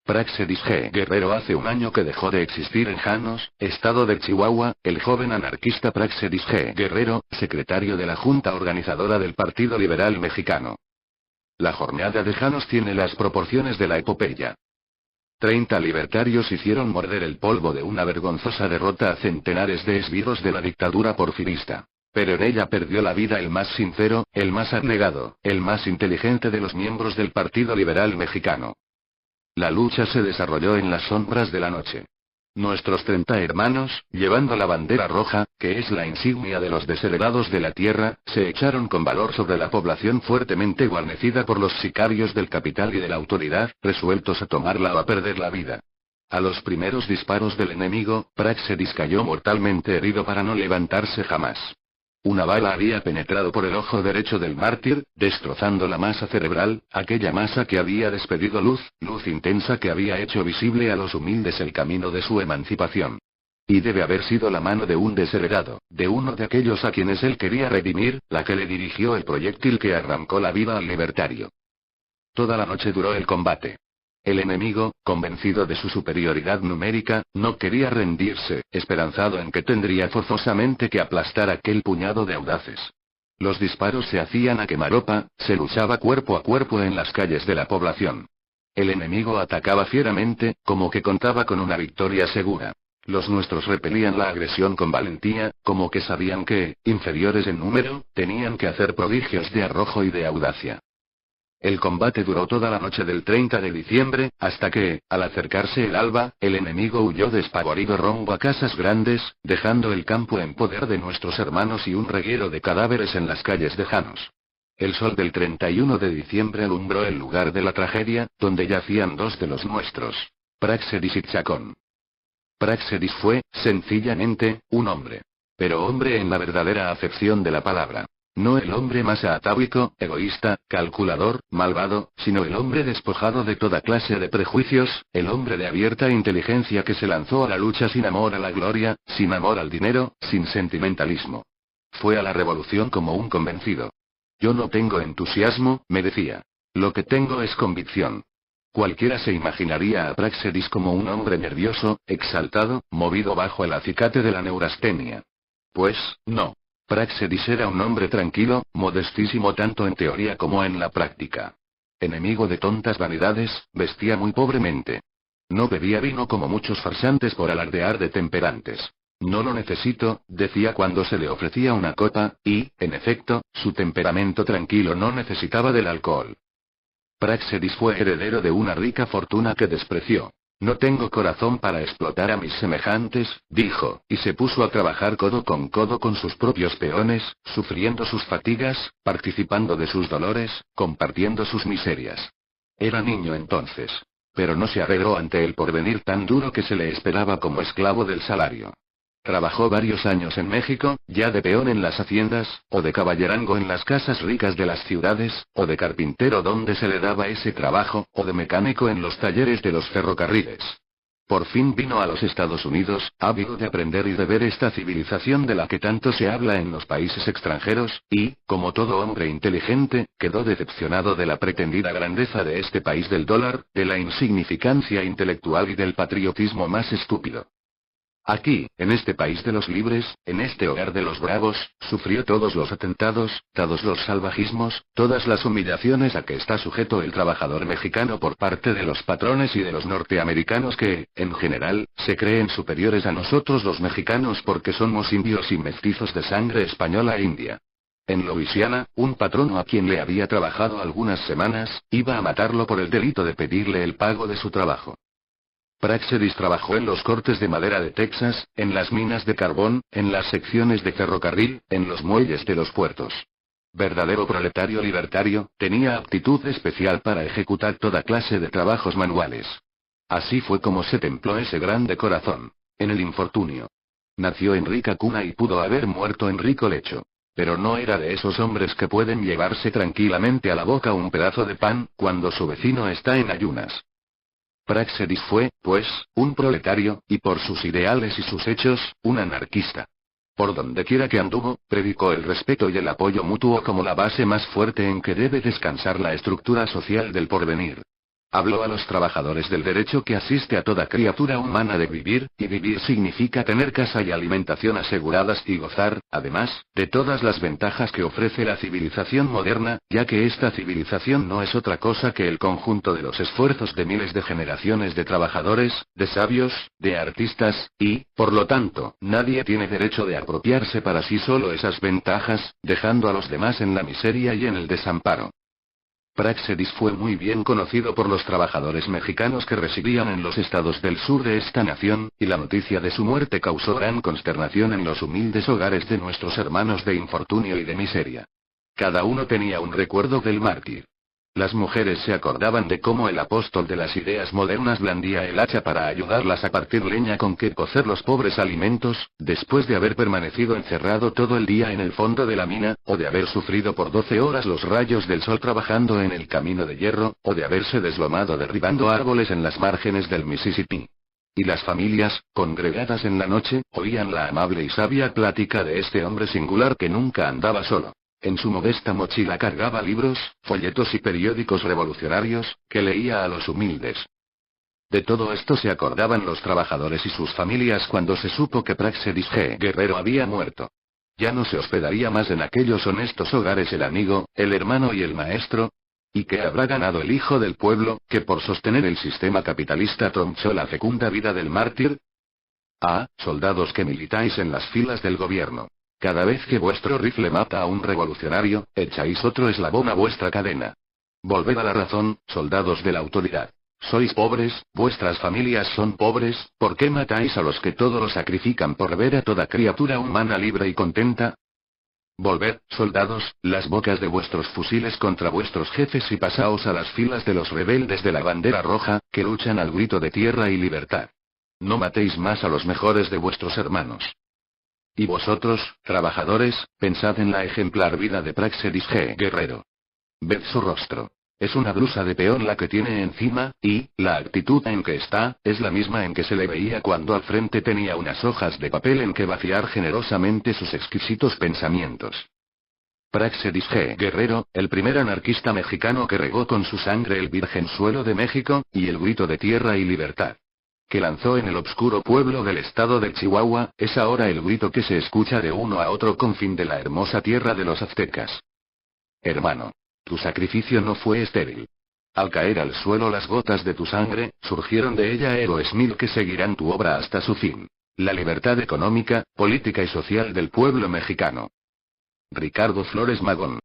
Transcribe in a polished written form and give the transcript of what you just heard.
Praxedis G. Guerrero. Hace un año que dejó de existir en Janos, estado de Chihuahua, el joven anarquista Praxedis G. Guerrero, secretario de la Junta Organizadora del Partido Liberal Mexicano. La jornada de Janos tiene las proporciones de la epopeya. 30 libertarios hicieron morder el polvo de una vergonzosa derrota a centenares de esbirros de la dictadura porfirista. Pero en ella perdió la vida el más sincero, el más abnegado, el más inteligente de los miembros del Partido Liberal Mexicano. La lucha se desarrolló en las sombras de la noche. Nuestros 30 hermanos, llevando la bandera roja, que es la insignia de los desheredados de la tierra, se echaron con valor sobre la población fuertemente guarnecida por los sicarios del capital y de la autoridad, resueltos a tomarla o a perder la vida. A los primeros disparos del enemigo, Praxedis cayó mortalmente herido para no levantarse jamás. Una bala había penetrado por el ojo derecho del mártir, destrozando la masa cerebral, aquella masa que había despedido luz intensa que había hecho visible a los humildes el camino de su emancipación. Y debe haber sido la mano de un desheredado, de uno de aquellos a quienes él quería redimir, la que le dirigió el proyectil que arrancó la vida al libertario. Toda la noche duró el combate. El enemigo, convencido de su superioridad numérica, no quería rendirse, esperanzado en que tendría forzosamente que aplastar aquel puñado de audaces. Los disparos se hacían a quemarropa, se luchaba cuerpo a cuerpo en las calles de la población. El enemigo atacaba fieramente, como que contaba con una victoria segura. Los nuestros repelían la agresión con valentía, como que sabían que, inferiores en número, tenían que hacer prodigios de arrojo y de audacia. El combate duró toda la noche del 30 de diciembre, hasta que, al acercarse el alba, el enemigo huyó despavorido rumbo a Casas Grandes, dejando el campo en poder de nuestros hermanos y un reguero de cadáveres en las calles de Janos. El sol del 31 de diciembre alumbró el lugar de la tragedia, donde yacían dos de los nuestros, Praxedis y Chacón. Praxedis fue, sencillamente, un hombre. Pero hombre en la verdadera acepción de la palabra. No el hombre más atávico, egoísta, calculador, malvado, sino el hombre despojado de toda clase de prejuicios, el hombre de abierta inteligencia que se lanzó a la lucha sin amor a la gloria, sin amor al dinero, sin sentimentalismo. Fue a la revolución como un convencido. Yo no tengo entusiasmo, me decía. Lo que tengo es convicción. Cualquiera se imaginaría a Praxedis como un hombre nervioso, exaltado, movido bajo el acicate de la neurastenia. Pues, no. Praxedis era un hombre tranquilo, modestísimo tanto en teoría como en la práctica. Enemigo de tontas vanidades, vestía muy pobremente. No bebía vino como muchos farsantes por alardear de temperantes. No lo necesito, decía cuando se le ofrecía una copa, y, en efecto, su temperamento tranquilo no necesitaba del alcohol. Praxedis fue heredero de una rica fortuna que despreció. No tengo corazón para explotar a mis semejantes, dijo, y se puso a trabajar codo con sus propios peones, sufriendo sus fatigas, participando de sus dolores, compartiendo sus miserias. Era niño entonces. Pero no se arregló ante el porvenir tan duro que se le esperaba como esclavo del salario. Trabajó varios años en México, ya de peón en las haciendas, o de caballerango en las casas ricas de las ciudades, o de carpintero donde se le daba ese trabajo, o de mecánico en los talleres de los ferrocarriles. Por fin vino a los Estados Unidos, ávido de aprender y de ver esta civilización de la que tanto se habla en los países extranjeros, y, como todo hombre inteligente, quedó decepcionado de la pretendida grandeza de este país del dólar, de la insignificancia intelectual y del patriotismo más estúpido. Aquí, en este país de los libres, en este hogar de los bravos, sufrió todos los atentados, todos los salvajismos, todas las humillaciones a que está sujeto el trabajador mexicano por parte de los patrones y de los norteamericanos que, en general, se creen superiores a nosotros los mexicanos porque somos indios y mestizos de sangre española e india. En Luisiana, un patrono a quien le había trabajado algunas semanas, iba a matarlo por el delito de pedirle el pago de su trabajo. Praxedis trabajó en los cortes de madera de Texas, en las minas de carbón, en las secciones de ferrocarril, en los muelles de los puertos. Verdadero proletario libertario, tenía aptitud especial para ejecutar toda clase de trabajos manuales. Así fue como se templó ese grande corazón. En el infortunio. Nació en rica cuna y pudo haber muerto en rico lecho. Pero no era de esos hombres que pueden llevarse tranquilamente a la boca un pedazo de pan, cuando su vecino está en ayunas. Praxedis fue, pues, un proletario, y por sus ideales y sus hechos, un anarquista. Por donde quiera que anduvo, predicó el respeto y el apoyo mutuo como la base más fuerte en que debe descansar la estructura social del porvenir. Habló a los trabajadores del derecho que asiste a toda criatura humana de vivir, y vivir significa tener casa y alimentación aseguradas y gozar, además, de todas las ventajas que ofrece la civilización moderna, ya que esta civilización no es otra cosa que el conjunto de los esfuerzos de miles de generaciones de trabajadores, de sabios, de artistas, y, por lo tanto, nadie tiene derecho de apropiarse para sí solo esas ventajas, dejando a los demás en la miseria y en el desamparo. Praxedis fue muy bien conocido por los trabajadores mexicanos que residían en los estados del sur de esta nación, y la noticia de su muerte causó gran consternación en los humildes hogares de nuestros hermanos de infortunio y de miseria. Cada uno tenía un recuerdo del mártir. Las mujeres se acordaban de cómo el apóstol de las ideas modernas blandía el hacha para ayudarlas a partir leña con que cocer los pobres alimentos, después de haber permanecido encerrado todo el día en el fondo de la mina, o de haber sufrido por 12 horas los rayos del sol trabajando en el camino de hierro, o de haberse deslomado derribando árboles en las márgenes del Mississippi. Y las familias, congregadas en la noche, oían la amable y sabia plática de este hombre singular que nunca andaba solo. En su modesta mochila cargaba libros, folletos y periódicos revolucionarios, que leía a los humildes. De todo esto se acordaban los trabajadores y sus familias cuando se supo que Praxedis G. Guerrero había muerto. Ya no se hospedaría más en aquellos honestos hogares el amigo, el hermano y el maestro. ¿Y qué habrá ganado el hijo del pueblo, que por sostener el sistema capitalista tronchó la fecunda vida del mártir? Ah, soldados que militáis en las filas del gobierno. Cada vez que vuestro rifle mata a un revolucionario, echáis otro eslabón a vuestra cadena. Volved a la razón, soldados de la autoridad. Sois pobres, vuestras familias son pobres, ¿por qué matáis a los que todo lo sacrifican por ver a toda criatura humana libre y contenta? Volved, soldados, las bocas de vuestros fusiles contra vuestros jefes y pasaos a las filas de los rebeldes de la bandera roja, que luchan al grito de tierra y libertad. No matéis más a los mejores de vuestros hermanos. Y vosotros, trabajadores, pensad en la ejemplar vida de Praxedis G. Guerrero. Ved su rostro. Es una blusa de peón la que tiene encima, y, la actitud en que está, es la misma en que se le veía cuando al frente tenía unas hojas de papel en que vaciar generosamente sus exquisitos pensamientos. Praxedis G. Guerrero, el primer anarquista mexicano que regó con su sangre el virgen suelo de México, y el grito de tierra y libertad que lanzó en el obscuro pueblo del estado de Chihuahua, es ahora el grito que se escucha de uno a otro confín de la hermosa tierra de los aztecas. Hermano, tu sacrificio no fue estéril. Al caer al suelo las gotas de tu sangre, surgieron de ella héroes mil que seguirán tu obra hasta su fin. La libertad económica, política y social del pueblo mexicano. Ricardo Flores Magón.